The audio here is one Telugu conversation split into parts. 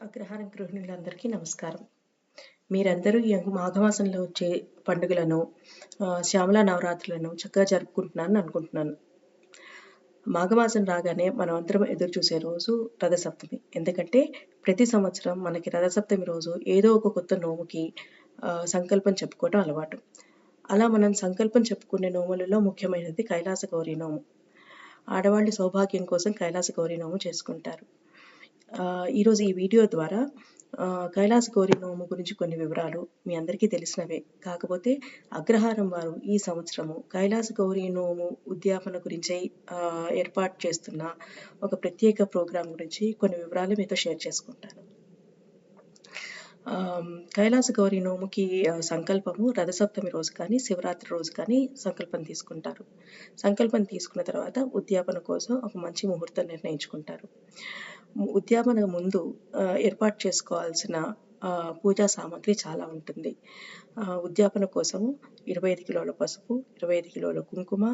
అగ్రహారం గృహిణులందరికీ నమస్కారం. మీరందరూ ఈ మాఘమాసంలో వచ్చే పండుగలను శ్యామల నవరాత్రులను చక్కగా జరుపుకుంటున్నారని అనుకుంటున్నాను. మాఘమాసం రాగానే మనం అందరం ఎదురు చూసే రోజు రథసప్తమి. ఎందుకంటే ప్రతి సంవత్సరం మనకి రథసప్తమి రోజు ఏదో ఒక కొత్త నోముకి సంకల్పం చెప్పుకోవడం అలవాటు. అలా మనం సంకల్పం చెప్పుకునే నోములలో ముఖ్యమైనది కైలాస గౌరీ నోము. ఆడవాళ్ళు సౌభాగ్యం కోసం కైలాస గౌరీ నోము చేసుకుంటారు. ఈరోజు ఈ వీడియో ద్వారా కైలాస గౌరీ నోము గురించి కొన్ని వివరాలు మీ అందరికీ తెలిసినవే. కాకపోతే అగ్రహారం వారు ఈ సంవత్సరము కైలాస గౌరీ నోము ఉద్యాపన గురించి ఏర్పాటు చేస్తున్న ఒక ప్రత్యేక ప్రోగ్రాం గురించి కొన్ని వివరాలు మీతో షేర్ చేసుకుంటాను. కైలాస గౌరీ నోముకి సంకల్పము రథసప్తమి రోజు కానీ శివరాత్రి రోజు కానీ సంకల్పం తీసుకుంటారు. సంకల్పం తీసుకున్న తర్వాత ఉద్యాపన కోసం ఒక మంచి ముహూర్తం నిర్ణయించుకుంటారు. ఉద్యాపన ముందు ఏర్పాటు చేసుకోవాల్సిన పూజా సామాగ్రి చాలా ఉంటుంది. ఉద్యాపన కోసము 25 కిలోల పసుపు, 25 కిలోల కుంకుమ,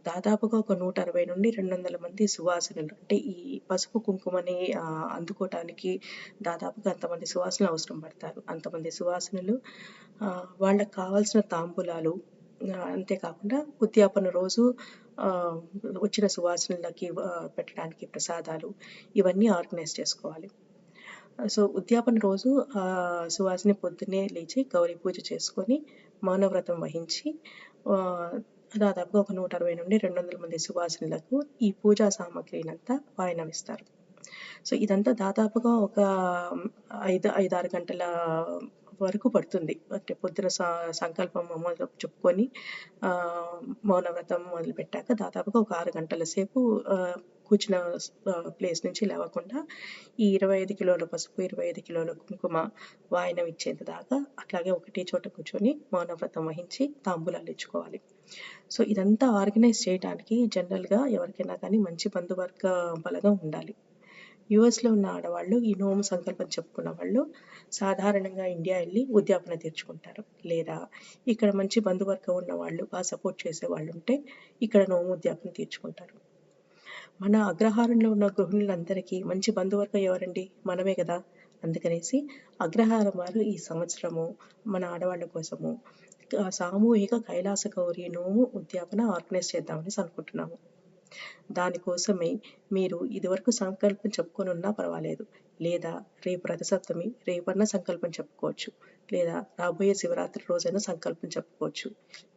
దాదాపుగా ఒక 160 నుండి 200 మంది సువాసినులు, అంటే ఈ పసుపు కుంకుమని అందుకోవటానికి దాదాపుగా అంతమంది సువాసనలు అవసరం పడతారు. అంతమంది సువాసనలు, వాళ్ళకి కావాల్సిన తాంబూలాలు, అంతేకాకుండా ఉద్యాపన రోజు వచ్చిన సువాసనలకి పెట్టడానికి ప్రసాదాలు, ఇవన్నీ ఆర్గనైజ్ చేసుకోవాలి. సో ఉద్యాపన రోజు సువాసిని పొద్దున్నే లేచి గౌరీ పూజ చేసుకొని మౌనవ్రతం వహించి దాదాపుగా ఒక 160 నుండి 200 మంది సువాసినులకు ఈ పూజా సామాగ్రినంతా వాయనమిస్తారు. సో ఇదంతా దాదాపుగా ఒక 5-6 గంటల వరకు పడుతుంది. అంటే పొద్దున సంకల్పం చెప్పుకొని మౌనవ్రతం మొదలుపెట్టాక దాదాపుగా ఒక 6 గంటల సేపు కూర్చున్న ప్లేస్ నుంచి లేవకుండా ఈ 25 కిలోల పసుపు, 25 కిలోల కుంకుమ వాయనం ఇచ్చేంత దాకా అట్లాగే ఒకటే చోట కూర్చొని మౌనవ్రతం వహించి తాంబూలాలు ఇచ్చుకోవాలి. సో ఇదంతా ఆర్గనైజ్ చేయడానికి జనరల్గా ఎవరికైనా కానీ మంచి బంధువర్గ బలగం ఉండాలి. యుఎస్లో ఉన్న ఆడవాళ్ళు, ఈ నోము సంకల్పం చెప్పుకున్న వాళ్ళు సాధారణంగా ఇండియా వెళ్ళి ఉద్యాపన తీర్చుకుంటారు. లేదా ఇక్కడ మంచి బంధువర్గం ఉన్న వాళ్ళు, బాగా సపోర్ట్ చేసే వాళ్ళు ఉంటే ఇక్కడ నోము ఉద్యాపన తీర్చుకుంటారు. మన అగ్రహారంలో ఉన్న గృహిణులందరికీ మంచి బంధువర్గం ఎవరండి? మనమే కదా. అందుకనేసి అగ్రహారం వారు ఈ సంవత్సరము మన ఆడవాళ్ళ కోసము సామూహిక కైలాస గౌరీ నోము ఉద్యాపన ఆర్గనైజ్ చేద్దామని అనుకుంటున్నాము. దానికోసమే మీరు ఇదివరకు సంకల్పం చెప్పుకొని ఉన్నా పర్వాలేదు, లేదా రేపు రథసప్తమి రేపన్నా సంకల్పం చెప్పుకోవచ్చు, లేదా రాబోయే శివరాత్రి రోజైనా సంకల్పం చెప్పుకోవచ్చు.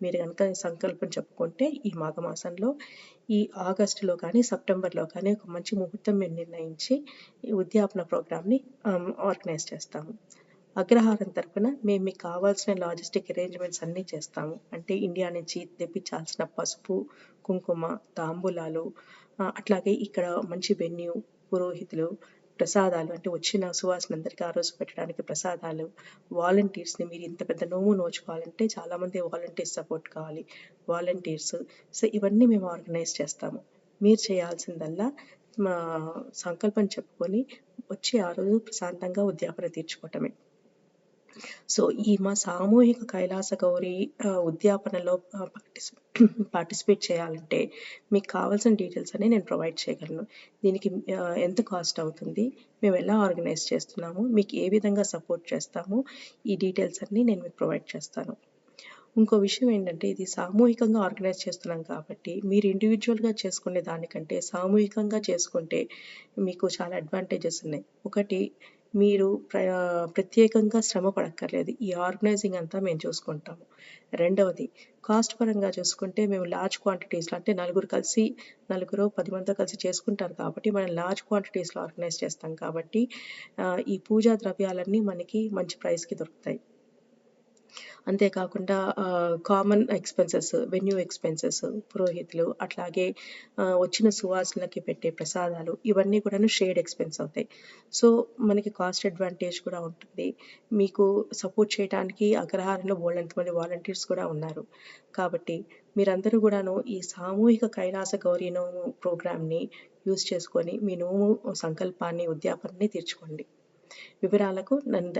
మీరు కనుక సంకల్పం చెప్పుకుంటే ఈ మాఘమాసంలో ఈ ఆగస్టులో కానీ సెప్టెంబర్లో కానీ ఒక మంచి ముహూర్తం మేము నిర్ణయించి ఈ ఉద్యాపన ప్రోగ్రామ్ని ఆర్గనైజ్ చేస్తాము. అగ్రహారం తరఫున మేము మీకు కావాల్సిన లాజిస్టిక్ అరేంజ్మెంట్స్ అన్నీ చేస్తాము. అంటే ఇండియా నుంచి తెప్పించాల్సిన పసుపు, కుంకుమ, తాంబూలాలు, అట్లాగే ఇక్కడ మంచి వెన్యూ, పురోహితులు, ప్రసాదాలు, అంటే వచ్చిన సువాసనందరికీ ఆ రోజు పెట్టడానికి ప్రసాదాలు, వాలంటీర్స్ని, మీరు ఇంత పెద్ద నోము నోచుకోవాలంటే చాలామంది వాలంటీర్స్ సపోర్ట్ కావాలి, వాలంటీర్స్. సో ఇవన్నీ మేము ఆర్గనైజ్ చేస్తాము. మీరు చేయాల్సిందల్లా మా సంకల్పం చెప్పుకొని వచ్చి ఆ రోజు ప్రశాంతంగా ఉద్యాపన తీర్చుకోవటమే. సో ఈ మా సామూహిక కైలాస గౌరీ ఉద్యాపనలో పార్టిసిపేట్ చేయాలంటే మీకు కావాల్సిన డీటెయిల్స్ అన్ని నేను ప్రొవైడ్ చేయగలను. దీనికి ఎంత కాస్ట్ అవుతుంది, మేము ఎలా ఆర్గనైజ్ చేస్తున్నాము, మీకు ఏ విధంగా సపోర్ట్ చేస్తాము, ఈ డీటెయిల్స్ అన్నీ నేను మీకు ప్రొవైడ్ చేస్తాను. ఇంకో విషయం ఏంటంటే, ఇది సామూహికంగా ఆర్గనైజ్ చేస్తున్నాం కాబట్టి మీరు ఇండివిజువల్గా చేసుకునే దానికంటే సామూహికంగా చేసుకుంటే మీకు చాలా అడ్వాంటేజెస్ ఉన్నాయి. ఒకటి, మీరు ప్రత్యేకంగా శ్రమ పడక్కర్లేదు, ఈ ఆర్గనైజింగ్ అంతా మేము చూసుకుంటాము. రెండవది, కాస్ట్ పరంగా చూసుకుంటే మేము లార్జ్ క్వాంటిటీస్లో, అంటే నలుగురు 10 మందితో కలిసి చేసుకుంటారు కాబట్టి మనం లార్జ్ క్వాంటిటీస్లో ఆర్గనైజ్ చేస్తాం కాబట్టి ఈ పూజా ద్రవ్యాలన్నీ మనకి మంచి ప్రైస్కి దొరుకుతాయి. అంతేకాకుండా కామన్ ఎక్స్పెన్సెస్, వెన్యూ ఎక్స్పెన్సెస్, పురోహితులు, అట్లాగే వచ్చిన సువాసనలకి పెట్టే ప్రసాదాలు, ఇవన్నీ కూడాను షేర్డ్ ఎక్స్పెన్స్ అవుతాయి. సో మనకి కాస్ట్ అడ్వాంటేజ్ కూడా ఉంటుంది. మీకు సపోర్ట్ చేయడానికి అగ్రహారంలో బోల్డంతమంది వాలంటీర్స్ కూడా ఉన్నారు. కాబట్టి మీరందరూ కూడాను ఈ సామూహిక కైలాస గౌరీ నోము ప్రోగ్రామ్ని యూజ్ చేసుకొని మీ నోము సంకల్పాన్ని, ఉద్యాపనని తీర్చుకోండి. వివరాలకు నన్ను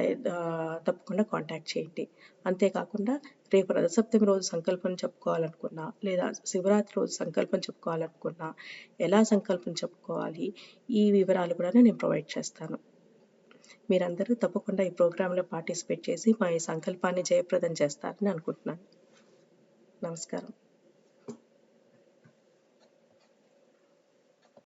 తప్పకుండా కాంటాక్ట్ చేయండి. అంతేకాకుండా రేపు రథసప్తమి రోజు సంకల్పం చెప్పుకోవాలనుకున్నా, లేదా శివరాత్రి రోజు సంకల్పం చెప్పుకోవాలనుకున్నా, ఎలా సంకల్పం చెప్పుకోవాలి, ఈ వివరాలు కూడా నేను ప్రొవైడ్ చేస్తాను. మీరందరూ తప్పకుండా ఈ ప్రోగ్రాంలో పార్టిసిపేట్ చేసి మా ఈ సంకల్పాన్ని జయప్రదం చేస్తారని అనుకుంటున్నాను. నమస్కారం.